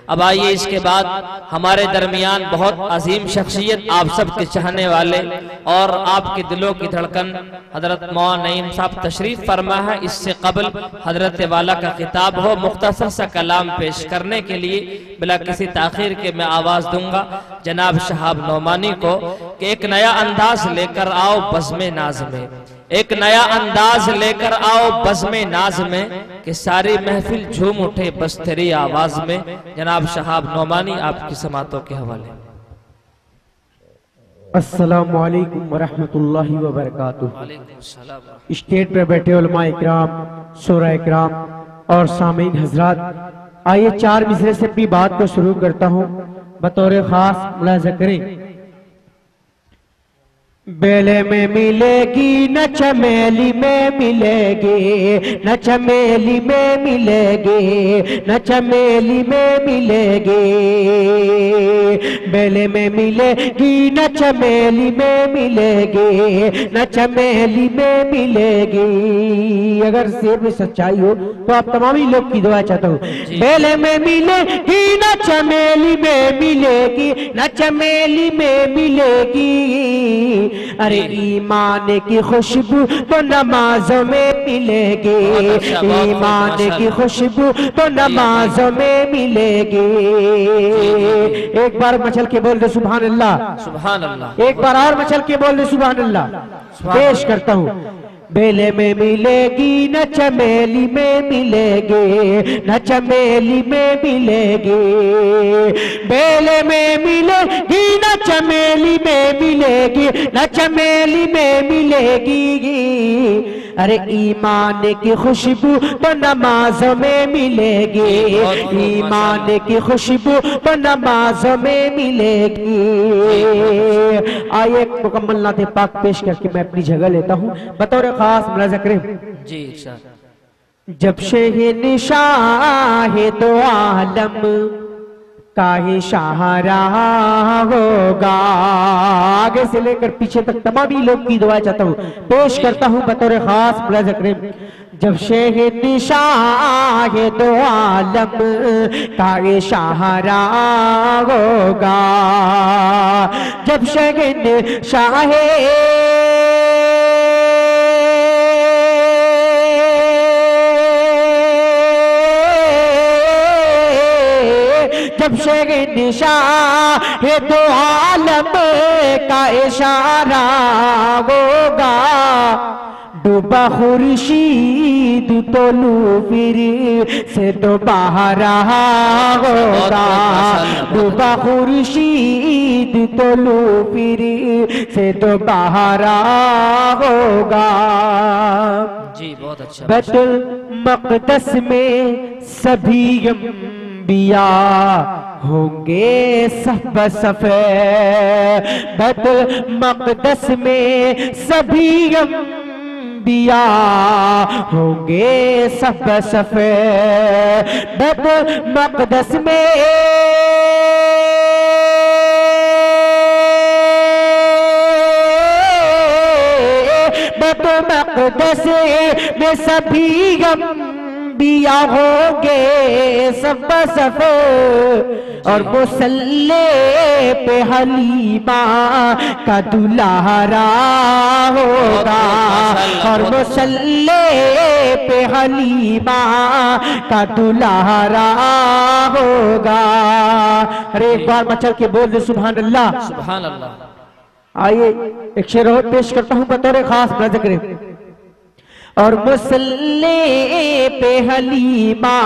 अब आइए इसके बाद हमारे दरमियान बहुत अजीम शख्सियत, आप सब के चाहने वाले और आपके दिलों की धड़कन हजरत मौलाना नईम साहब तशरीफ फरमा है। इससे कबल हजरत वाला का खिताब हो, मुख्तसर सा कलाम पेश करने के लिए बिला किसी ताखीर के मैं आवाज दूंगा जनाब शहाब नौमानी को कि एक नया अंदाज लेकर आओ बज़्म नाज में, एक नया अंदाज लेकर आओ बज़्म नाज में, कि सारी महफिल झूम उठे बस तेरी आवाज में। जनाब शहाब नौमानी आपकी समातों के हवाले। अस्सलामु अलैकुम वरहमतुल्लाहि वबरकातुहू। स्टेज पर बैठे उलमा इकराम, शोरा इकराम और सामीन हजरात, आइए 4 मिसरे से अपनी बात को शुरू करता हूँ। बतौर खास मुलाज़ा करें। बेले में मिलेगी न चमेली में मिलेगी, न चमेली में मिलेगी, न चमेली में मिलेगी। बेले में मिलेगी न चमेली में मिलेगी, न चमेली में मिलेगी। अगर शेर में सच्चाई हो तो आप तमाम ही लोग की दुआ चाहता हूँ। बेले में मिलेगी न चमेली में मिलेगी, न चमेली में मिलेगी। अरे ईमान की खुशबू तो नमाजों में मिलेगी, ईमान की खुशबू तो नमाजों में मिलेगी। एक बार मचल के बोल दे सुभान अल्लाह, सुभान अल्लाह। एक बार और मचल के बोल दे सुभान अल्लाह। पेश करता हूँ। बेले में मिलेगी न चमेली में मिलेगी, न चमेली में मिलेगी। बेले में मिलेगी न चमेली में मिलेगी, न चमेली में मिलेगी। अरे ईमान की खुशबू तो नमाजों में मिलेगी, ईमान की खुशबू तो नमाजों में मिलेगी। आइए मुकम्मल नाते पाक पेश करके मैं अपनी जगह लेता हूँ। बतौर खास मुलाज़ा करें जी। जब से ये निशान है तो आलम काहे शाहरा होगा। आगे से लेकर पीछे तक तमाम ही लोग की दुआ चाहता हूँ। पेश करता हूँ बतौर खास मुलाज़ा करें। जब से ये निशान है तो आलम काहे शाहरा होगा। जब से ये निशान जब से निशा है तो आलम का इशारा होगा। डूबा खुर्शीद तो लू फिर से तो बाहर होगा। डूबा खुर्शीद तो लू फिर से तो बाहर होगा। जी बहुत अच्छा। बैतुल मक़दस में सभी अंबिया होंगे सफ़ सफ़े। बैतुल मक़दस में सभी अंबिया होंगे सफ़ सफ़े। बैतुल मक़दस में बैतुल मक़दस में सभी अंबिया होंगे सफ़ सफ़। और मुसल्ले पे हलीमा का दुल्हरा होगा। और मुसल्ले पे हलीमा का दुल्हरा होगा। अरे एक बार मचल के बोल दे सुभान अल्लाह, सुभान अल्लाह। आइए एक शेर और पेश करता हूँ बतौर खास मुलाज़ा करें। और मुसल्ले पे हलीमा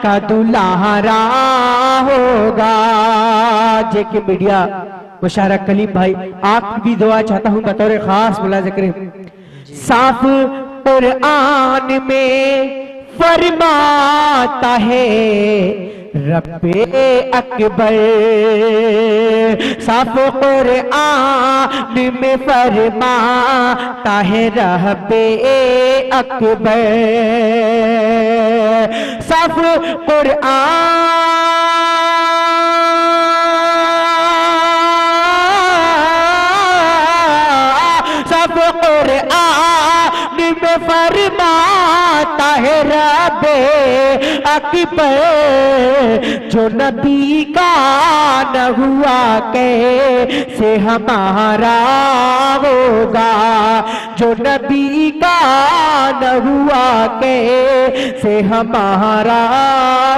का दुल्हरा होगा। जेके मीडिया मुशारक कलीम भाई, आप भी दुआ चाहता हूँ बतौर खास मुलाज़ा करें। साफ कुरान में फरमाता है रब्बे अकबर। साफ कुरान में फरमाता है रब्बे अकबर। साफ कुरान साफ कुरान में फरमाता है रबे अकबर जो नबी का न हुआ कैसे हमारा होगा, जो नबी का न हुआ कैसे हमारा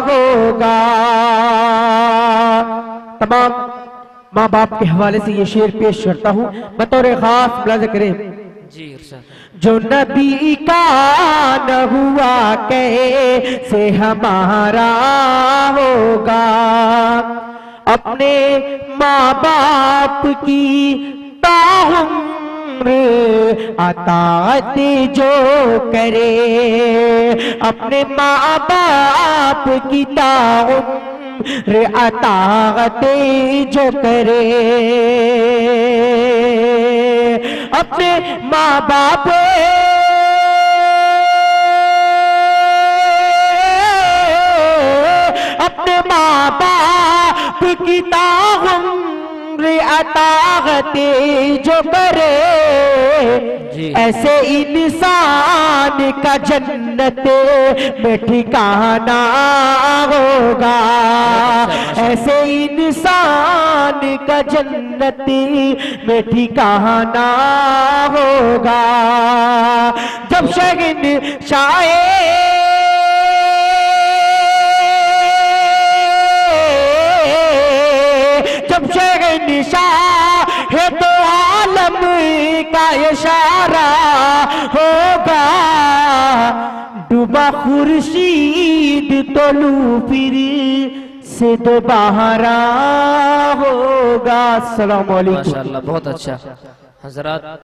होगा। तमाम माँ बाप के हवाले से ये शेर पेश करता हूँ, बतौर खास मुलाज़ा करें। जी इरशाद। जो नबी का न हुआ कैसे हमारा होगा, अपने माँ बाप की ताउम्र अताअत जो करे, अपने माँ बाप की ताउम्र अताअत जो करे, अपने माँ बाप अपने माँ बाप की ताउम्र अताअत जो करे, ऐसे इंसान का जन्नत में ठिकाना होगा, ऐसे इंसान का जन्नत में ठिकाना होगा। जब शहंशाह जब शहंशाह है तो आलम का इशारा होगा, डूबा खुर्शीद तोलू फिर से दोबारा होगा। अस्सलाम वालेकुम। माशाअल्लाह, बहुत अच्छा हजरत।